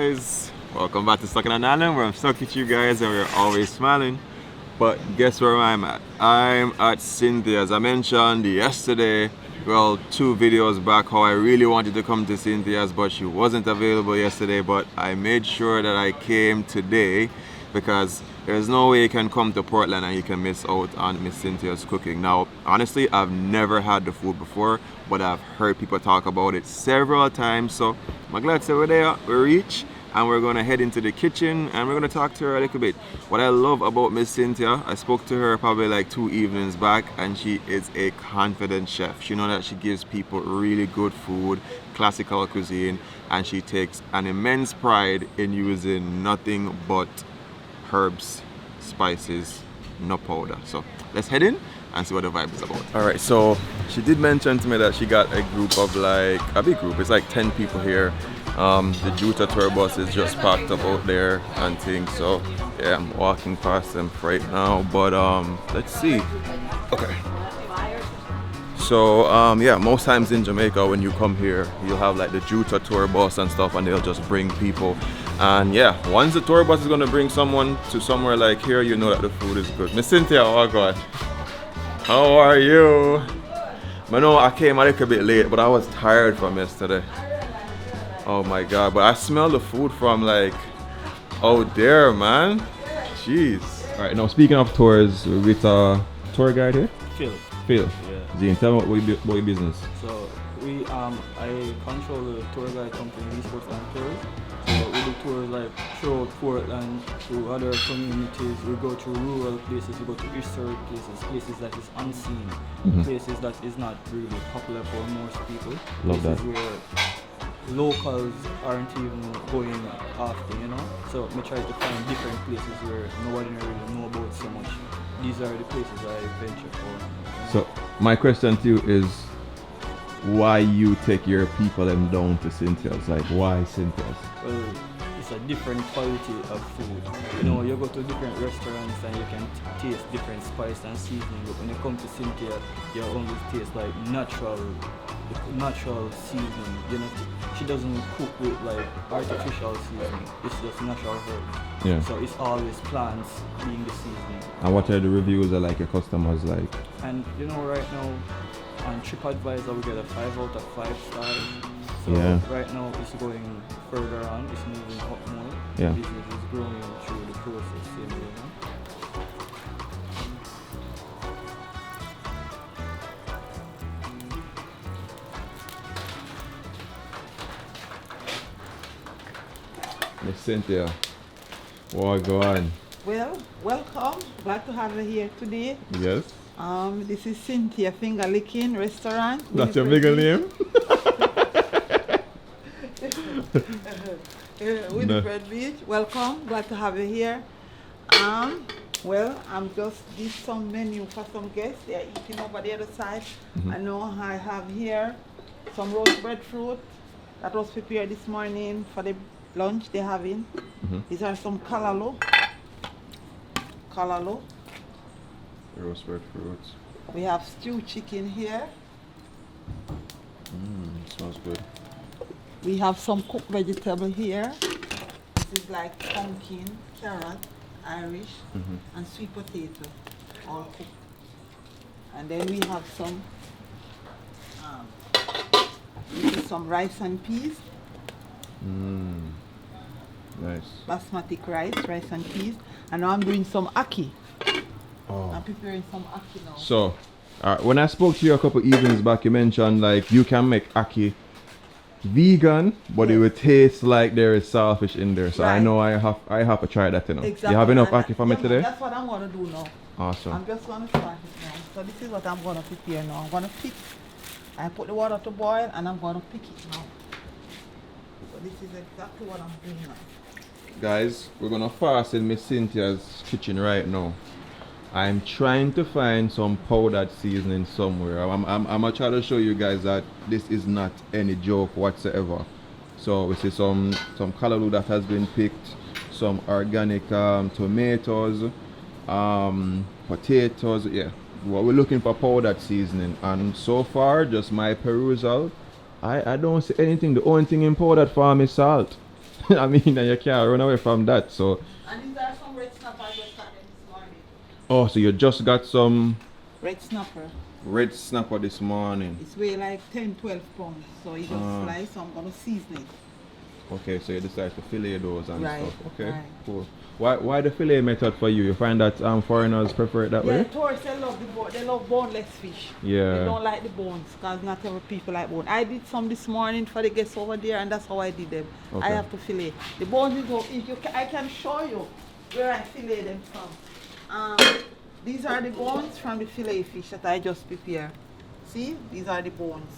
guys, welcome back to Stuck in an Island where I'm stuck with you guys and we're always smiling. But guess where I'm at? I'm at Cynthia. As I mentioned yesterday, well, 2 videos back, how I really wanted to come to Cynthia's but she wasn't available yesterday, but I made sure that I came today because there's no way you can come to Portland and you can miss out on Miss Cynthia's cooking. Now, honestly, I've never had the food before, but I've heard people talk about it several times. So I'm glad to say we're there, we reach, and we're gonna head into the kitchen and we're gonna talk to her a little bit. What I love about Miss Cynthia, I spoke to her probably like 2 evenings back, and she is a confident chef. She knows that she gives people really good food, classical cuisine, and she takes an immense pride in using nothing but herbs, spices, no powder. So let's head in and see what the vibe is about. Alright, so she did mention to me that she got a group of like, a big group, it's like 10 people here. The Juta tour bus is just parked up out there and things, so yeah, I'm walking past them right now, but let's see. Okay. So yeah, most times in Jamaica when you come here, you'll have like the Juta tour bus and stuff, and they'll just bring people. And yeah, once the tour bus is gonna bring someone to somewhere like here, you know that the food is good. Miss Cynthia, oh god, how are you? I know I came a little bit late, but I was tired from yesterday. Oh my god, but I smell the food from like out there, man. Jeez. All right, now speaking of tours, we're with a tour guide here. Phil. Yeah. Gene, tell me about your business. So I control the tour guide company, Esports and Tours. So we do tours like throughout Portland, to other communities. We go to rural places, we go to historic places, places that is unseen, places that is not really popular for most people. Love places that. Where locals aren't even going often, you know. So we try to find different places where nobody really know about so much. These are the places I venture for. So my question to you is, why you take your people them down to Cynthia's? Like, why Cynthia's? Well, it's a different quality of food. You know, you go to different restaurants and you can taste different spice and seasoning, but when you come to Cynthia, you only taste like natural seasoning. You know, she doesn't cook with like artificial seasoning. It's just natural herb. Yeah. So it's always plants being the seasoning. And what are the reviews that like your customers like? And you know, right now on TripAdvisor we get a 5 out of 5 stars. So Yeah. right now it's going further on, it's moving up more. Yeah. The business is growing through the process, you know. Miss Cynthia, what go on? Well, welcome. Glad to have you here today. Yes? This is Cynthia Finger Licking Restaurant. That's your bigger name? Winifred Beach. Welcome. Glad to have you here. Well, I'm just did some menu for some guests. They're eating over the other side. I know I have here some roast breadfruit that was prepared this morning for the lunch they're having. These are some callaloo. Roast breadfruits. We have stewed chicken here. Smells good. We have some cooked vegetable here. This is like pumpkin, carrot, Irish, and sweet potato, all cooked. And then we have some, this is some rice and peas. Nice. Basmati rice and peas. And now I'm doing some ackee. Oh. I'm preparing some ackee now. So, when I spoke to you a couple evenings back, you mentioned like you can make ackee vegan, but it would taste like there is saltfish in there. So I Right. know I have to try that, you know. Exactly. You have enough And ackee for me yeah, today? That's what I'm going to do now. Awesome. I'm just going to start it now. So this is what I'm going to prepare now. I'm going to pick. I put the water to boil and I'm going to pick it now. So this is exactly what I'm doing now. Guys, we're gonna fast in Miss Cynthia's kitchen right now. I'm trying to find some powdered seasoning somewhere. I'm gonna try to show you guys that this is not any joke whatsoever. So we see some callaloo that has been picked, some organic tomatoes, potatoes. Yeah, what we're looking for powdered seasoning, and so far just my perusal, I don't see anything. The only thing in powdered form is salt. I mean, you can't run away from that. So, And these are some red snapper I just got them this morning. oh, so you just got some Red snapper. red snapper this morning. It's weigh like 10-12 pounds. So you just slice, so I'm gonna season it. Okay, so you decide to fillet those and Right, stuff. Okay, right. cool. Why the fillet method for you? You find that foreigners prefer it that Yeah, way? tourists, they love the bone. They love boneless fish. Yeah. They don't like the bones because not every people like bone. I did some this morning for the guests over there, and that's how I did them. Okay. I have to fillet. The bones is if you I can show you where I fillet them from. These are the bones from the fillet fish that I just prepared. See, these are the bones.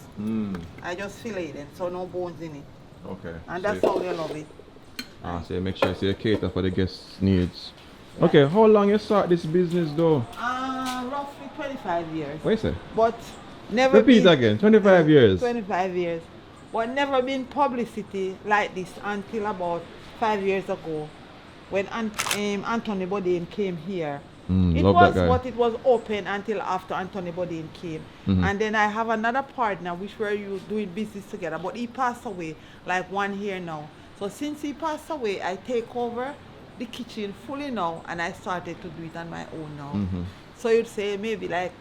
I just fillet them, so no bones in it. Okay. And so that's how they love it. so you make sure you cater for the guests' needs. Okay, how long you start this business though? Roughly 25 years. What you say? But never Repeat been, again. 25 years. 25 years. But never been publicity like this until about 5 years ago when Anthony Bourdain came here. It love was that guy. but it was open until after Anthony Bourdain came. And then I have another partner which were you doing business together, but he passed away like 1 year now. So since he passed away, I take over the kitchen fully now, and I started to do it on my own now. So you'd say maybe like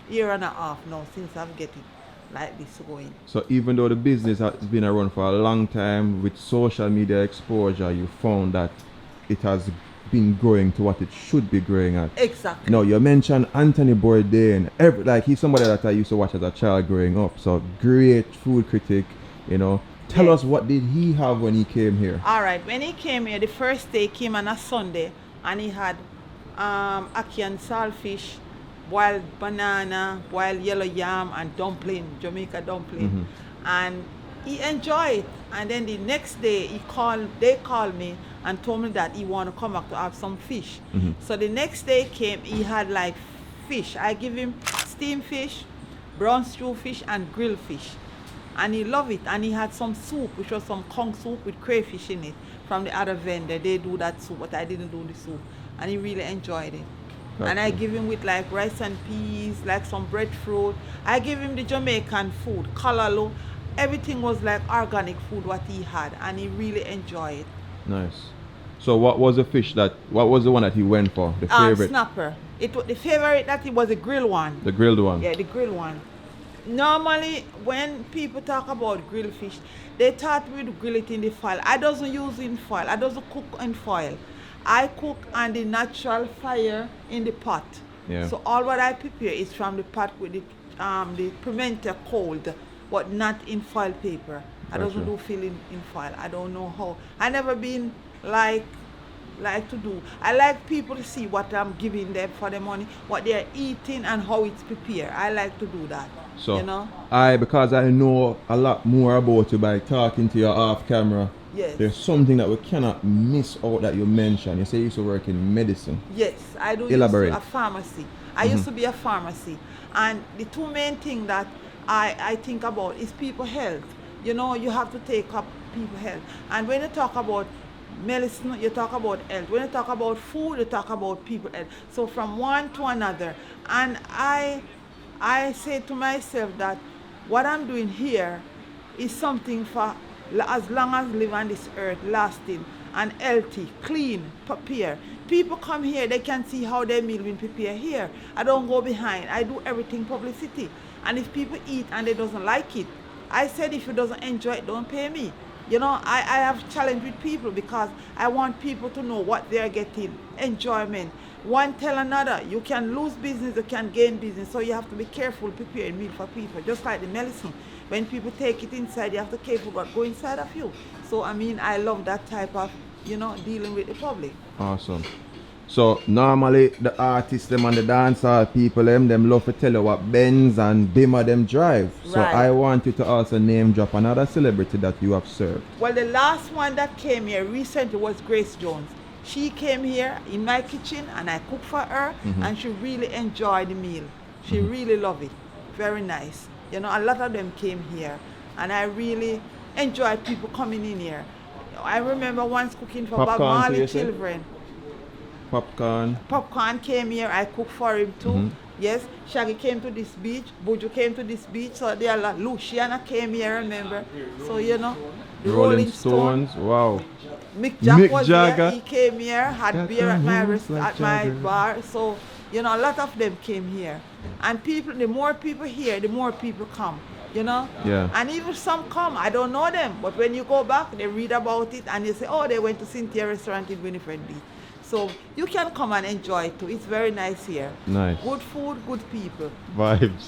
year and a half now since I've get it like this going. So even though the business has been around for a long time, with social media exposure, you found that it has been growing to what it should be growing at. Exactly. No, you mentioned Anthony Bourdain. Like he's somebody that I used to watch as a child growing up. So great food critic, you know. Tell us, what did he have when he came here? All right, when he came here, the first day he came on a Sunday, and he had ackee and saltfish, boiled banana, boiled yellow yam, and dumpling, Jamaica dumpling. And he enjoyed it. And then the next day they called me and told me that he want to come back to have some fish. So the next day he came, he had like fish. I give him steamed fish, brown stew fish, and grilled fish. And he loved it. And he had some soup, which was some conch soup with crayfish in it from the other vendor. They do that soup, but I didn't do the soup. And he really enjoyed it. That's and I cool. give him with like rice and peas, like some breadfruit. I give him the Jamaican food, kalalo. Everything was like organic food what he had, and he really enjoyed it. Nice. So what was the one that he went for? The favorite? Snapper. The favorite that it was the grilled one. The grilled one. Yeah, the grilled one. Normally, when people talk about grilled fish, they thought we'd grill it in the foil. I doesn't use in foil. I doesn't cook in foil. I cook on the natural fire in the pot. Yeah. So all what I prepare is from the pot with the pimento cold, but not in foil paper. I Gotcha. doesn't do filling in foil. I don't know how. I never been like to do. I like people to see what I'm giving them for the money, what they're eating and how it's prepared. I like to do that. So you know? because I know a lot more about you by talking to you off camera. Yes. There's something that we cannot miss out that you mentioned. You say you used to work in medicine. Yes, I do. Elaborate. A pharmacy. I used to be a pharmacy, and the two main things that I think about is people health. You know, you have to take up people health. And when you talk about medicine, you talk about health. When you talk about food, you talk about people health. So from one to another. And I say to myself that what I'm doing here is something for as long as live on this earth, lasting and healthy, clean, prepared. People come here, they can see how their meal been prepared here. I don't go behind. I do everything publicity. And if people eat and they doesn't like it, I said if you doesn't enjoy it, don't pay me. You know, I have challenge with people because I want people to know what they're getting, enjoyment. One tell another, you can lose business, you can gain business, so you have to be careful preparing meal for people, just like the medicine. When people take it inside, you have to be careful what go inside of you. So, I mean, I love that type of, you know, dealing with the public. Awesome. So normally the artists them and the dancehall people them love to tell you what Benz and Bimmer them drive. So Right. I want you to also name drop another celebrity that you have served. Well, the last one that came here recently was Grace Jones. She came here in my kitchen and I cooked for her and she really enjoyed the meal. She really loved it. Very nice. You know, a lot of them came here and I really enjoyed people coming in here. I remember once cooking for Bob Popcorn, Marley you say? children. Popcorn. Popcorn came here, I cooked for him too. Yes, Shaggy came to this beach, Buju came to this beach, so they are like, Luciana came here, remember? So, you know, The Rolling Stones. Wow. Mick Jagger Mick was Jagger. here. He came here, had Got beer at the my moves like at my Jagger. bar. So you know, a lot of them came here. And people, the more people here, the more people come. You know. Yeah. And even some come, I don't know them, but when you go back, they read about it and you say, oh, they went to Cynthia restaurant in Winifred Beach. So you can come and enjoy it too. It's very nice here. Nice. Good food, good people. Vibes.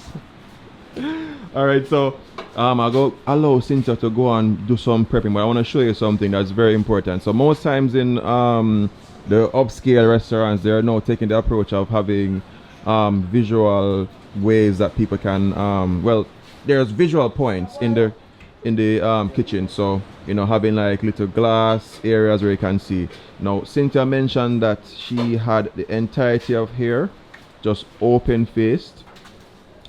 All right, so I'll go allow Cynthia to go and do some prepping, but I want to show you something that's very important. So most times in the upscale restaurants, they're now taking the approach of having visual ways that people can well, there's visual points in the kitchen. So you know, having like little glass areas where you can see. Now Cynthia mentioned that she had the entirety of hair just open faced,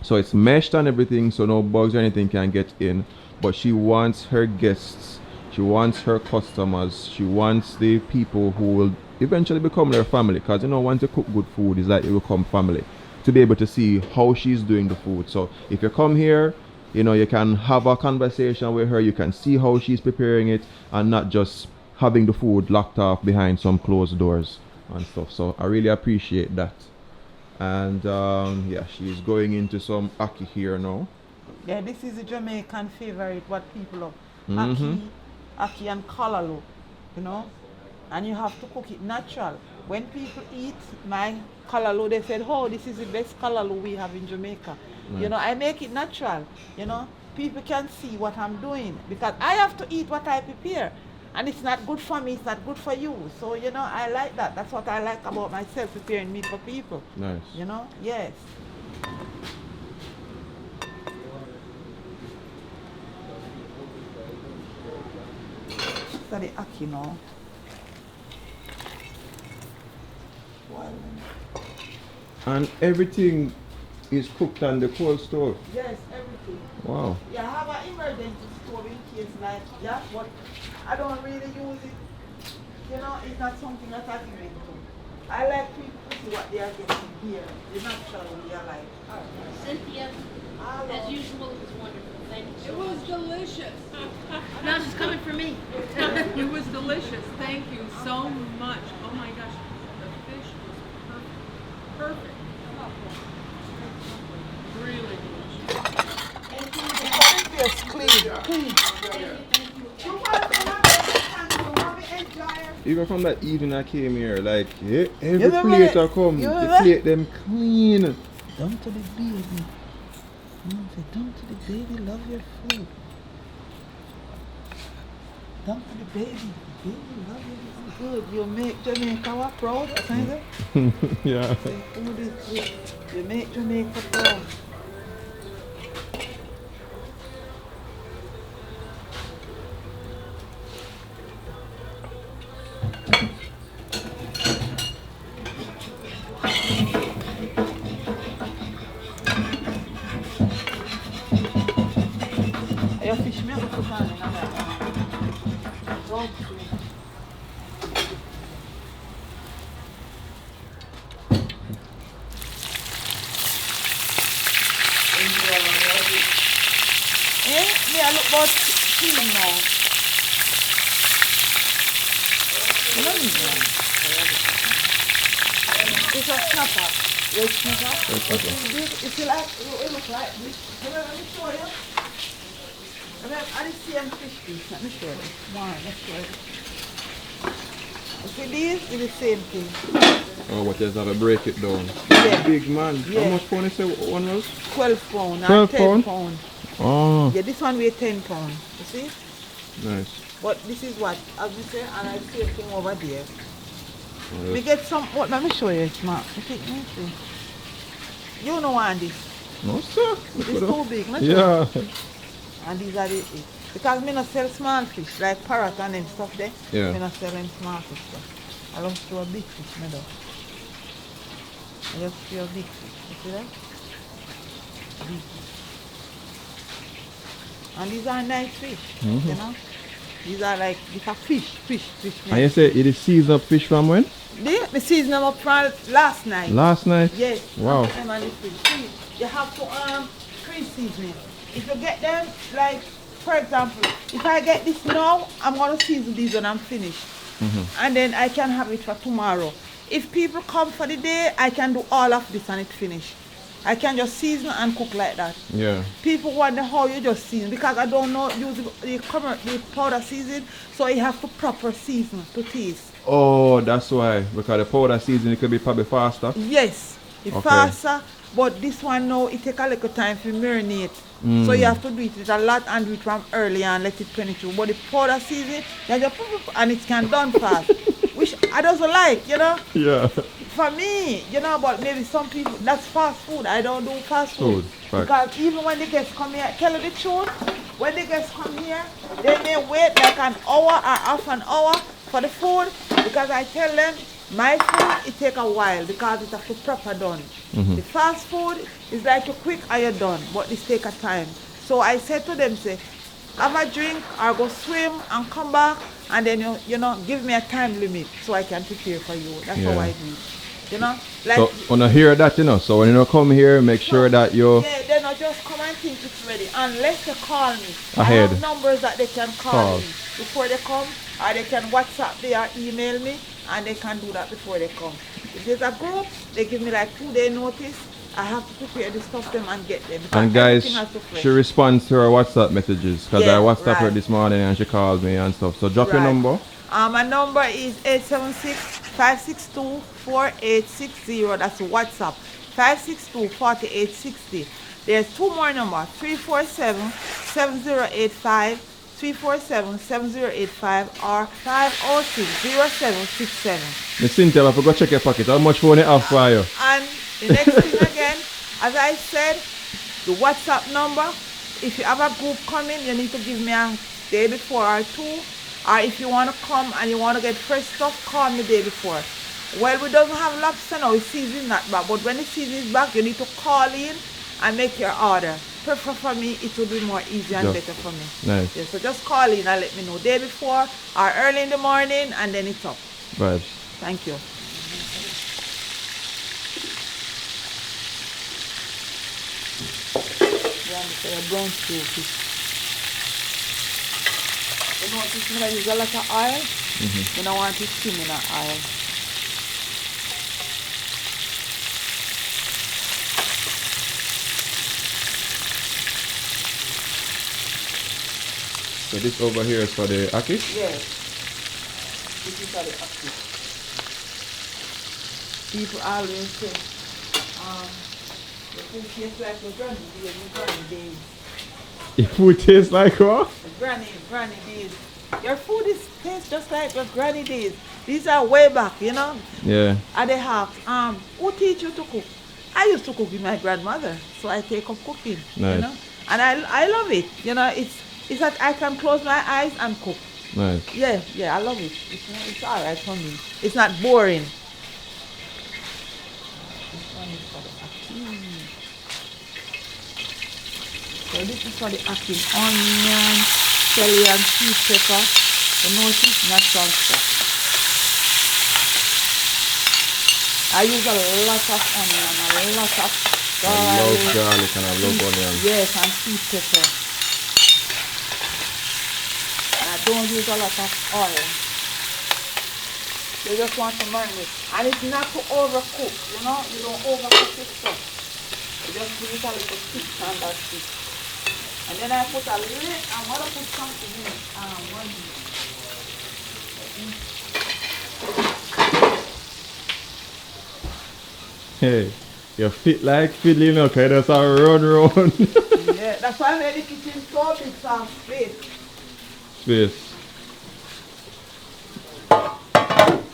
so it's meshed and everything, so no bugs or anything can get in. But she wants her guests, she wants her customers, she wants the people who will eventually become their family, because you know, once you cook good food, it's like you become family, to be able to see how she's doing the food. So if you come here, you know, you can have a conversation with her, you can see how she's preparing it, and not just having the food locked off behind some closed doors and stuff. So I really appreciate that. And yeah, she's going into some ackee here now. Yeah, this is a Jamaican favorite, what people love. Mhm. Ackee and callaloo, you know. And you have to cook it natural. When people eat my callaloo, they said, oh, this is the best callaloo we have in Jamaica. You know, I make it natural, you know. People can see what I'm doing, because I have to eat what I prepare. And it's not good for me, it's not good for you. So, you know, I like that. That's what I like about myself, preparing meat for people. Nice. You know, yes. So the ackee now. And everything is cooked on the cold stove. Yes, everything. Wow. Yeah, I have an emergency stove in case, like, yeah, but I don't really use it. You know, it's not something that I give into. I like people to see what they are getting here. The natural way I like. Cynthia, Hello. as usual, it was wonderful. Thank you so It was much. delicious. Now she's coming for me. It was delicious. Thank you so much. Oh my gosh, the fish was perfect. Perfect. Really delicious. Yes, clean. Even from that evening I came here, like, yeah, every remember plate that? I come, You the remember? plate them clean. Down to the baby. Say, down to the baby, love your food. Down to the baby. Baby, love your food. Good. You make Jamaica what proud, kind of. Yeah. Say, food is good. You make Jamaica proud. Your fish me up to pan in that. Don't me I look about clean now. You know me, man. It's a snapper. Red snapper. If you like, it look like this. Let me show you. I didn't see any fish piece. Let me show you. One, let's show you. You see these? It's the same thing. Oh, but just have to break it down. Yeah. Big man. Yeah. How much pound you say one was? 12 pounds. 12 10 pound? pound. Oh, Yeah, this one weighs 10 pounds. You see? nice. But this is what, as we say, and I see a thing over there. Oh, We get some, what, let me show you, it's not. You see, let me see. You know want this. no, sir. It's too big, let me show Yeah. you. And these are the, because me not sell small fish, like parrot and them stuff there. Yeah. Me not sell them small fish there. I love to a big fish, me though. I just feel big fish, you see that? Big fish. And these are nice fish, you know. These are like, these are fish. And you say it is seasoned up fish from when? Me season them up from last night. Last night? Yes. Wow. Them and the fish. See, you have to pre-season it. If you get them like for example, if I get this now, I'm going to season these when I'm finished. And then I can have it for tomorrow. If people come for the day, I can do all of this and it finish. I can just season and cook like that. Yeah. People wonder how you just season because I don't know use the powder season, so you have to proper season to taste. Oh, that's why. Because the powder season, it could be probably faster. Yes, it's Okay. faster, but this one now it take a little time to marinate. So you have to do it with a lot and do it from early and let it penetrate. But the powder season, you just and it can done fast, which I don't like, you know. Yeah. For me, you know, but maybe some people, that's fast food. I don't do fast food. Fact. Because even when the guests come here, tell you the truth, when the guests come here, they may wait like an hour or half an hour for the food because I tell them, my food, it take a while because it has to proper done. The fast food is like you quick and you're done, but this take a time. So I said to them, say, have a drink or go swim and come back and then you know, give me a time limit so I can prepare for you. That's how I do it. You know? Like, So when I hear that, you know, so when you come here, make sure that you yeah, they not just come and think it's ready unless they call me. Ahead. I have numbers that they can call me before they come, or they can WhatsApp me or email me, and they can do that before they come. If there's a group, they give me like 2-day notice. I have to prepare the stuff them and get them. and guys, she responds to her WhatsApp messages because I WhatsApp her this morning and she called me and stuff. So drop your number. My number is 876-562-4860. That's WhatsApp. 562-4860. There's 2 more numbers. 347-7085, 347-7085, or 506-0767. Miss Cynthia, I forgot to check your pocket. How much phone you have for you? And the next thing again, as I said, the WhatsApp number. If you have a group coming, you need to give me a day before or 2. Or if you want to come and you want to get fresh stuff, call me the day before. Well, we don't have lobster now, it's season not back. But when the season is back, you need to call in and make your order. Prefer for me, it will be more easy and better for me. Nice. Yeah, so just call in and let me know day before or early in the morning and then it's up. Vibes. Thank you. Brown stew fish. You notice when I use a lot of oil, you don't want to steam in that oil. So this over here is for the ackee? Yes. This is for the ackee. People always say, the food tastes like your granny days. Your food tastes like what? Granny days. Your food tastes just like your granny days. These are way back, you know. Yeah. And they have, who teach you to cook? I used to cook with my grandmother, so I take up cooking. Nice. You know, and I love it. You know, it's that I can close my eyes and cook. Nice. Yeah, I love it. It's all right for me. It's not boring. This one is for the ackee. So this is for the ackee. Onion, celery, and sweet pepper. You notice natural stuff. I use a lot of onion, a lot of garlic. I love garlic and I love onion. Yes, and sweet pepper. And I don't use a lot of oil. You just want to marinate. And it's not to overcook, you know? You don't overcook this stuff. You just give it a little thick and that's it. And then I put a little, I'm going to put something in it. Hey, you fit like fiddling, okay? That's a run. Yeah, that's why I made the kitchen so big, some space. Space.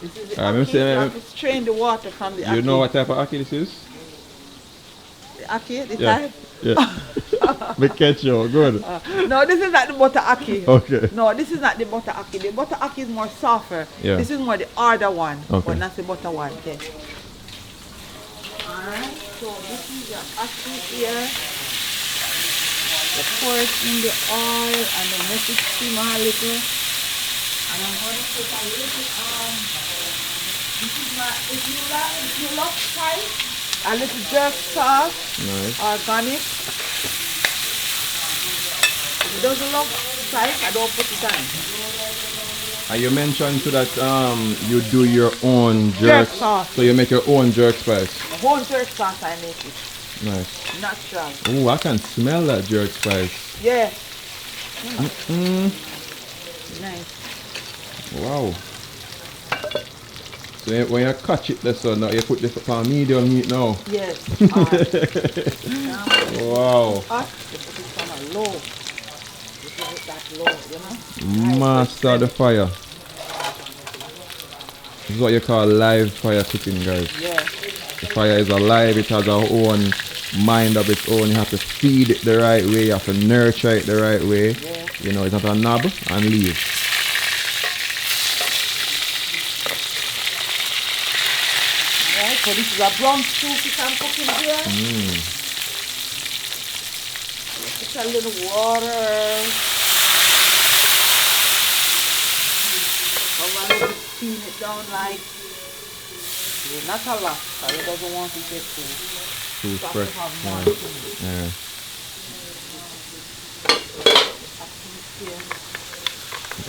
This is the I'm ackee. You saying, have to strain the water from the ackee. You know what type of ackee this is? The ackee, the Yeah. type? Yeah. Big catch you, good. No, this is not the butter ackee. Okay. No, this is not the butter ackee. The butter ackee is more softer. Yeah. This is more the harder one. Okay. But not the butter one. Okay. Alright, so this is the ackee here. You pour it in the oil and then let it simmer a little. And I'm going to put a little this is my, if you love spice, a little jerk sauce, Nice. organic. You It doesn't look tight, I don't put it on. And you mentioned too that you do your own jerk sauce. So you make your own jerk spice. The whole jerk sauce I make it. Nice. Natural. Oh, I can smell that jerk spice. Yeah. Nice. Wow. So when you catch it so now you put this on medium heat now. Yes. Wow. Hot, you put it on a low. You put it that low, you know? Master the fire. This is what you call live fire cooking, guys. Yeah. The fire is alive, it has a own mind of its own. You have to feed it the right way, you have to nurture it the right way. Yeah. You know, it's not a knob and leave. Right, so this is a brown soup that I'm cooking here. Put a little water. Come on, let it steam it down like, not a lot, because it doesn't want to get too soft to fresh. have more Yeah. steam.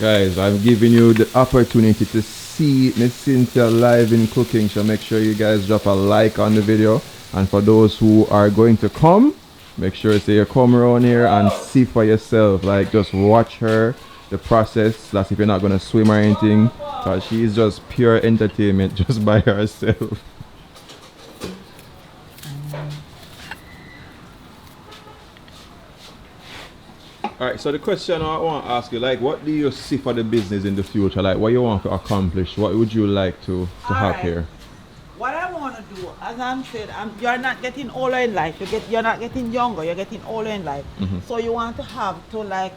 Yeah. Guys, I'm giving you the opportunity to see Miss Cynthia live in cooking, so make sure you guys drop a like on the video. And for those who are going to come, make sure you come around here and see for yourself. Like, just watch her, the process. That's if you're not going to swim or anything, because she's just pure entertainment just by herself. Alright, so the question I want to ask you, like, what do you see for the business in the future? Like, what you want to accomplish? What would you like to have Alright. here? What I want to do, as I'm saying, you're not getting older in life. You're not getting younger. You're getting older in life. So you want to have to, like,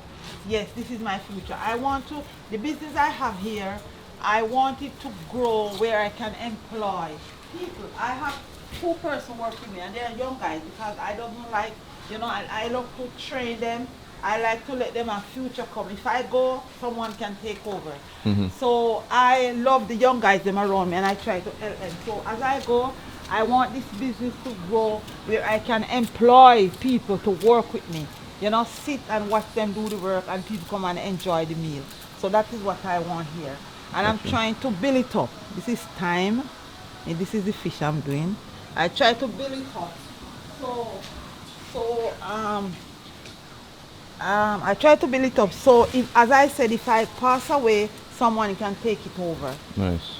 yes, this is my future. I want to, the business I have here, I want it to grow where I can employ people. I have 2 persons working me, and they're young guys, because I don't like, you know, I love to train them. I like to let them have future come. If I go, someone can take over. So I love the young guys them around me, and I try to help them. So as I go, I want this business to grow where I can employ people to work with me. You know, sit and watch them do the work, and people come and enjoy the meal. So that is what I want here. And I'm trying to build it up. This is thyme, and this is the fish I'm doing. I try to build it up. I try to build it up. So, if, as I said, if I pass away, someone can take it over. Nice.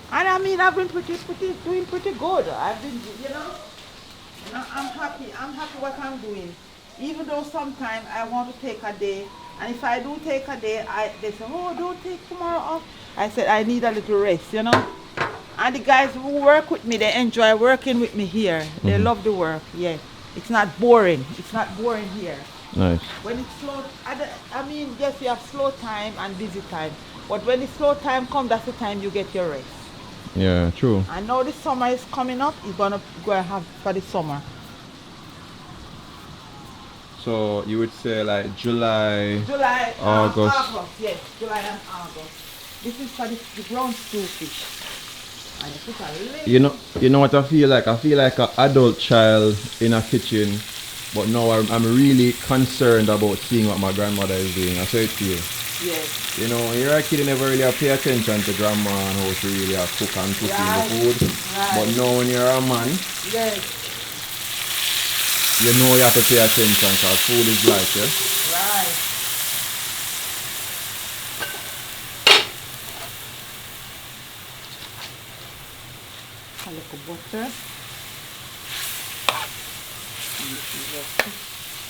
And I mean, I've been doing pretty good. I've been, you know, I'm happy. I'm happy what I'm doing. Even though sometimes I want to take a day, and if I do take a day, they say, oh, don't take tomorrow off. I said, I need a little rest, you know. And the guys who work with me, they enjoy working with me here. They love the work, yeah. It's not boring. It's not boring here. Nice. When it's slow, I mean, yes, we have slow time and busy time. But when the slow time comes, that's the time you get your rest. Yeah, true. I know the summer is coming up. You're going to go and have for the summer. So you would say like July, August. August. Yes, July and August. This is for the ground stew fish. And you put a little... You know what I feel like? I feel like an adult child in a kitchen, but now I'm really concerned about seeing what my grandmother is doing. I say it to you. Yes. You know, when you're a kid, you never really pay attention to grandma and how she really cook and cooking the food. Right. But now when you're a man, Yes. you know you have to pay attention because food is life, yeah? Right. A little butter.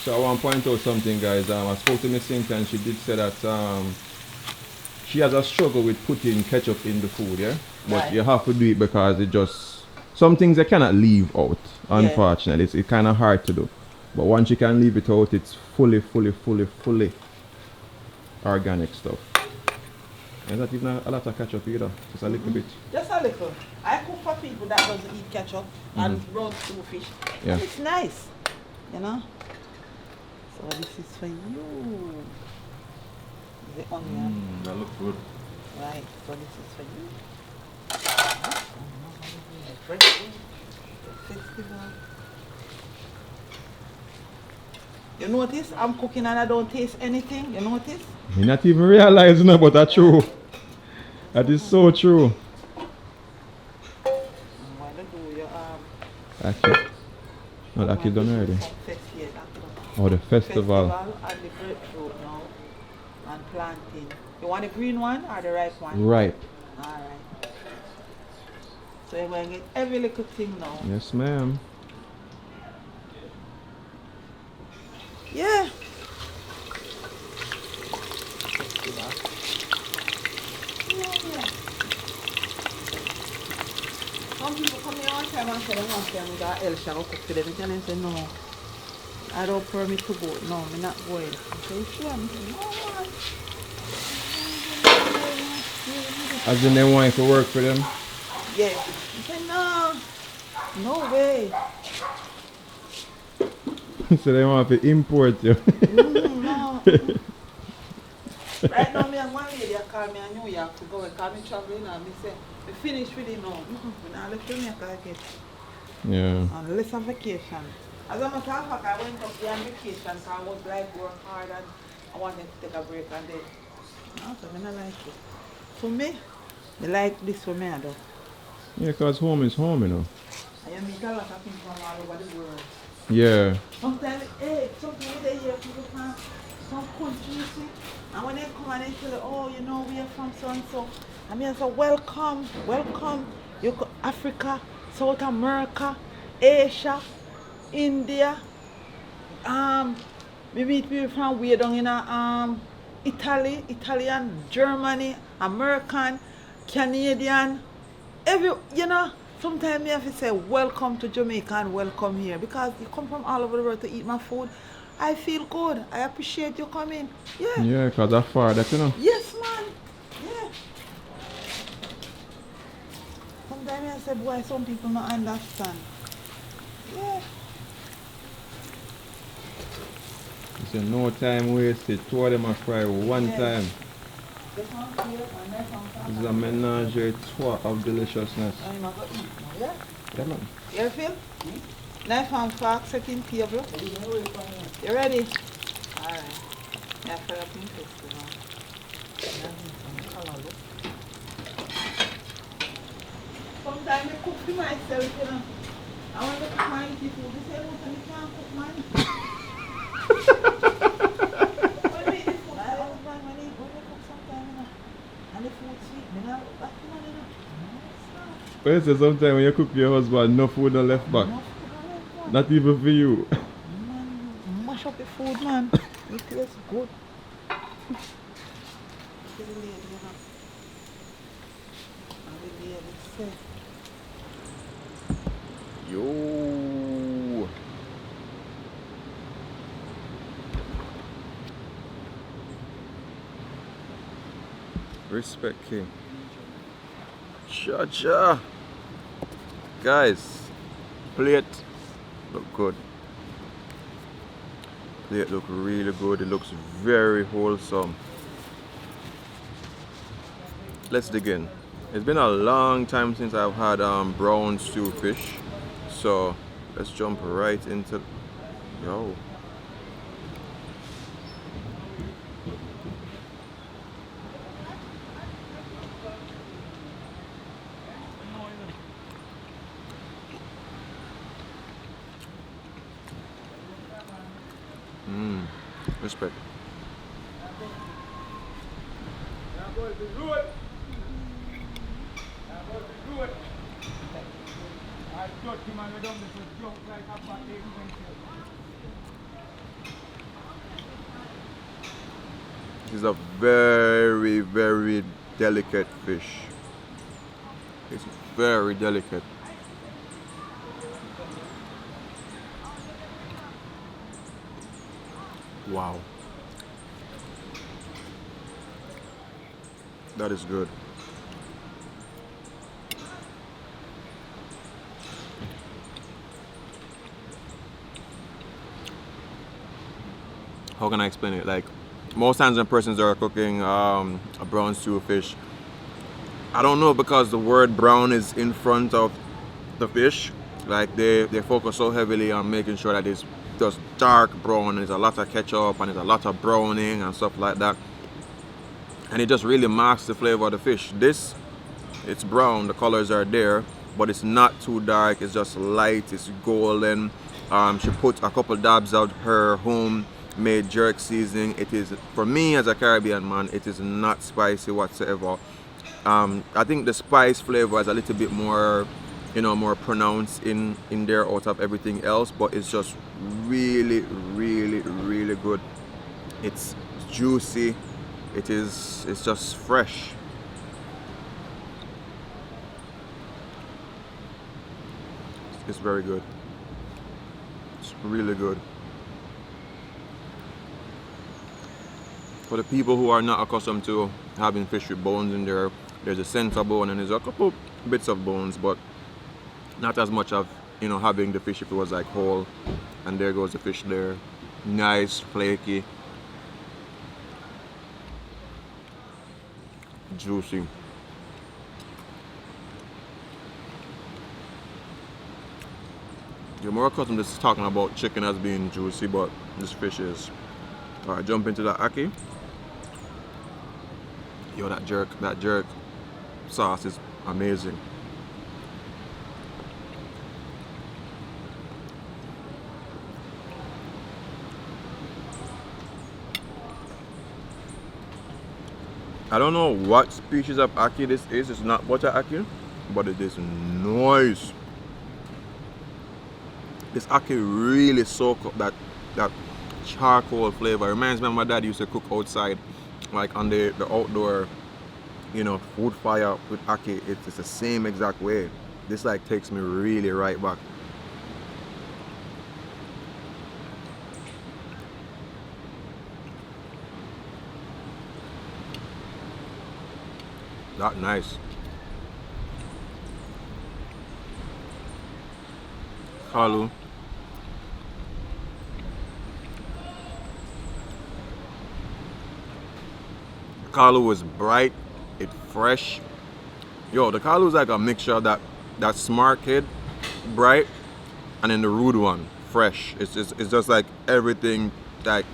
So I want to point out something, guys. I spoke to Miss Cynthia and she did say that she has a struggle with putting ketchup in the food, yeah? But Right. you have to do it because it just... Some things you cannot leave out, unfortunately. It's kind of hard to do. But once you can leave it out, it's fully organic stuff. And not even a lot of ketchup either, just a little bit. Just a little. I cook for people that doesn't eat ketchup and roast stew fish. Yeah. And it's nice, you know. So this is for you. The onion. That looks good. Right. So this is for you. Fresh food, the festival. You notice I'm cooking and I don't taste anything. You notice? Me not even realizing but that's true. That is so true. Why don't do your Actually, no, that kid done already. Oh, the festival. And the grapefruit now and planting. You want the green one or the ripe one? Right. Alright. So you're going to get every little thing now. Yes, ma'am. Yeah. Some people come here one time and say they want them with that Elsha go cook for them. I tell them, say, no, I don't permit to go. No, I'm not going. I say, sure. I say, no, man. As in they want you to work for them? Yeah. I say, no, no way. So they want to import you. No. Right now, me and one lady call me in New York to go and call me traveling and me say, we finish with it now. We now left Jamaica again. Yeah. Unless on vacation. As a matter of fact, I went up there on vacation because I was like work hard and I wanted to take a break and then. No, so I don't like it. For me, I like this for me, I do. Yeah, because home is home, you know. I meet a lot of people from all over the world. Yeah. Sometimes, sometimes they hear people from some country, you see, and when they come and they tell you, oh, you know, we are from so and so. I mean, I say, welcome, welcome. You go Africa, South America, Asia, India. We meet people from way down in Italy, Italian, Germany, American, Canadian. You know, sometimes you have to say, welcome to Jamaica and welcome here. Because you come from all over the world to eat my food. I feel good. I appreciate you coming. Yeah. Yeah, because that's far, that, you know. Yes, man. Yeah. Sometimes I say, boy, some people don't understand. Yeah. You say no time wasted. Two of them are fry one Yes. time. This one here and that one. This is a menage a trois of deliciousness. I'm going to eat now, yeah? Yeah, man. You feel? Knife and fork setting table. You ready? Alright. Yeah, for your pink festival. Sometimes I cook for myself, you know. I want to cook my food. They say, look, I can't cook mine. When we eat the food, I don't mind when we cook sometimes, you know. And the food sweet, you know. That's the one, you know. But you say sometimes when you cook for your husband, no food no left back. Not even for you. Man, mash up the food, man. It tastes good. Yo. Respect King. Cha-cha. Guys, plate look good. Plate look really good. It looks very wholesome. Let's dig in. It's been a long time since I've had brown stew fish, so let's jump right into. Yo. Respect. It's a very, very delicate fish. It's very delicate. Wow. That is good. How can I explain it? Like, most times when persons are cooking a brown stew fish, I don't know, because the word brown is in front of the fish. Like they focus so heavily on making sure that it's just dark brown, and there's a lot of ketchup and there's a lot of browning and stuff like that. And it just really masks the flavor of the fish. This, it's brown, the colors are there, but it's not too dark, it's just light, it's golden. She put a couple dabs of her homemade jerk seasoning. It is, for me as a Caribbean man, it is not spicy whatsoever. I think the spice flavor is a little bit more, you know, more pronounced in there out of everything else, but it's just really, really, really good. It's juicy. It's just fresh. It's very good. It's really good. For the people who are not accustomed to having fish with bones in there, there's a center bone and there's a couple bits of bones, but not as much of, you know, having the fish if it was like whole. And there goes the fish there. Nice, flaky, juicy. You're more accustomed to talking about chicken as being juicy, but this fish is. Alright, jump into the ackee. Yo, that jerk sauce is amazing. I don't know what species of ackee this is. It's not butter ackee, but it is nice. This ackee really soak up that charcoal flavor. It reminds me of my dad used to cook outside, like on the outdoor, you know, wood fire with ackee. It's the same exact way. This like takes me really right back. That nice. Kalu. Kalu is bright, it's fresh. Yo, the kalu is like a mixture of that smart kid, bright, and then the rude one, fresh. It's just like everything like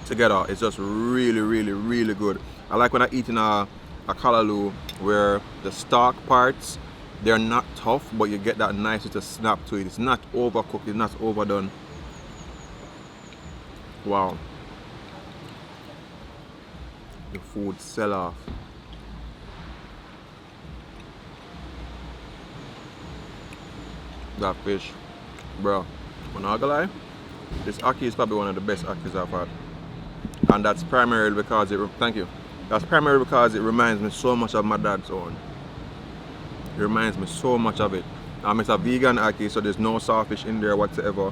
together. It's just really, really, really good. I like when I eat in a kalaloo where the stalk parts, they're not tough, but you get that nice little snap to it. It's not overcooked, it's not overdone. Wow. The food sell off. That fish, bro, I'm not gonna lie, this ackee is probably one of the best akkees I've had. And that's primarily because that's primarily because it reminds me so much of my dad's own. It reminds me so much of it. It's a vegan ackee, so there's no sawfish in there whatsoever.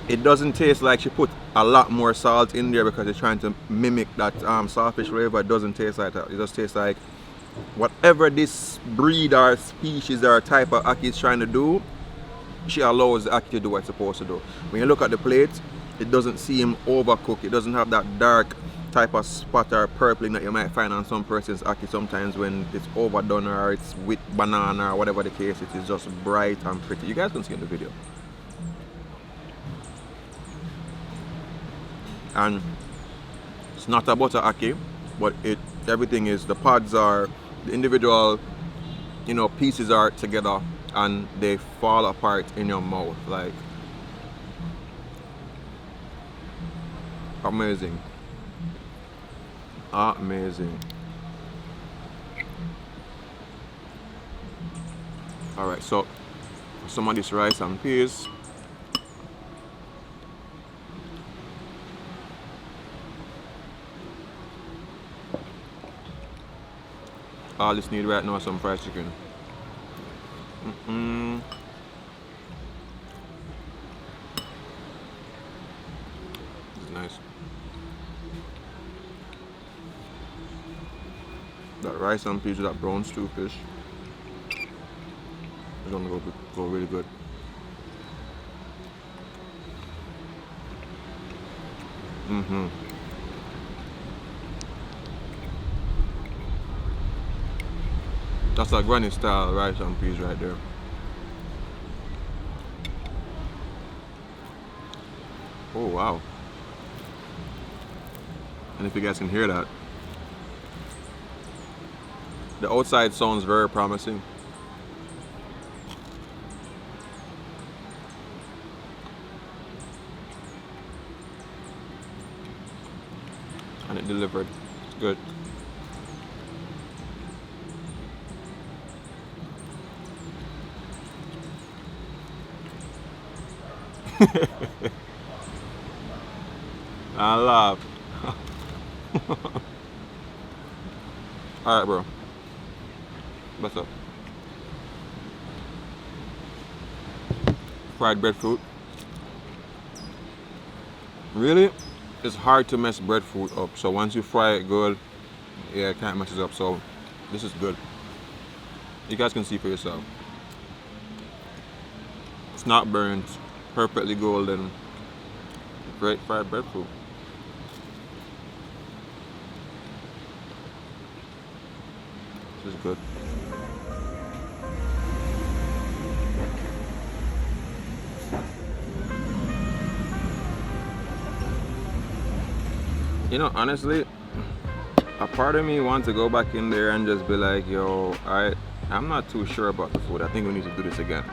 It doesn't taste like she put a lot more salt in there because it's trying to mimic that sawfish flavor. It doesn't taste like that. It just tastes like whatever this breed or species or type of ackee is trying to do, she allows the ackee to do what it's supposed to do. When you look at the plate, it doesn't seem overcooked. It doesn't have that dark type of spot or purpling that you might find on some person's ackee sometimes when it's overdone or it's with banana or whatever the case. It is just bright and pretty. You guys can see in the video. And it's not a butter ackee, but everything is, the pods are, the individual, you know, pieces are together and they fall apart in your mouth. Like, amazing. Amazing. Alright, so some of this rice and peas. All this need right now is some fried chicken. This is nice. That rice and peas with that brown stew fish is gonna go really good. That's a granny style rice and peas right there. Oh wow. And if you guys can hear that, the outside sounds very promising. And it delivered. It's good. I love. Alright, bro. What's up? Fried breadfruit. Really? It's hard to mess breadfruit up. So once you fry it good, yeah, it can't mess it up. So this is good. You guys can see for yourself. It's not burnt. Perfectly golden. Great fried breadfruit. This is good. You know, honestly, a part of me wants to go back in there and just be like, yo, I'm not too sure about the food. I think we need to do this again.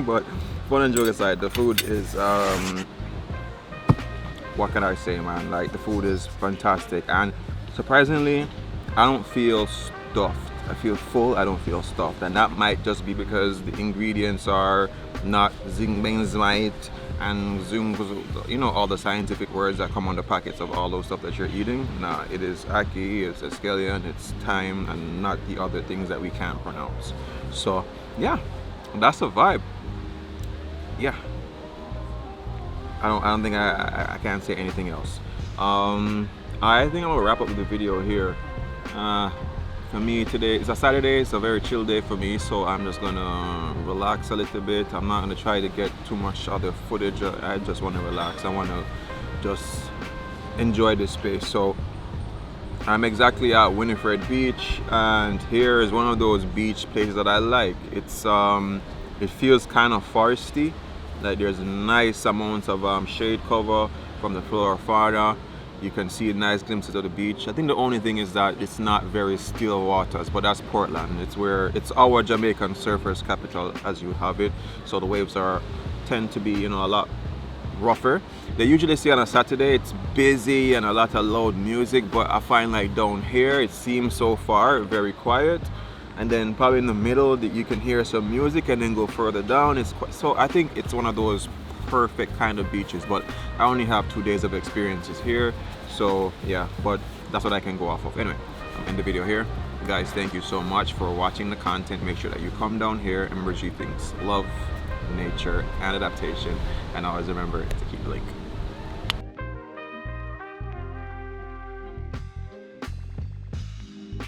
But fun and joke aside, the food is what can I say, man? Like, the food is fantastic, and surprisingly, I don't feel stuffed. I feel full. I don't feel stuffed, and that might just be because the ingredients are not zingbenzoite and zoom, you know, all the scientific words that come on the packets of all those stuff that you're eating. Nah, it is ackee, it's escallion, it's thyme, and not the other things that we can't pronounce. So yeah, that's a vibe. Yeah, I don't think I can't say anything else. I think I'm gonna wrap up with the video here. For me today, it's a Saturday, it's a very chill day for me, so I'm just gonna relax a little bit. I'm not gonna try to get too much other footage. I just want to relax. I want to just enjoy this space. So I'm exactly at Winifred Beach, and here is one of those beach places that I like. It's it feels kind of foresty. Like, there's nice amounts of shade cover from the flora fauna. You can see nice glimpses of the beach. I think the only thing is that it's not very still waters, but that's Portland. It's our Jamaican surfers capital, as you have it. So the waves tend to be, you know, a lot rougher. They usually say on a Saturday it's busy and a lot of loud music, but I find like down here it seems so far very quiet. And then probably in the middle that you can hear some music, and then go further down. So I think it's one of those perfect kind of beaches, but I only have 2 days of experiences here, so yeah, but that's what I can go off of. Anyway, I'm in the video here. Guys, thank you so much for watching the content. Make sure that you come down here and remember things: love, nature, and adaptation, and always remember to keep the link.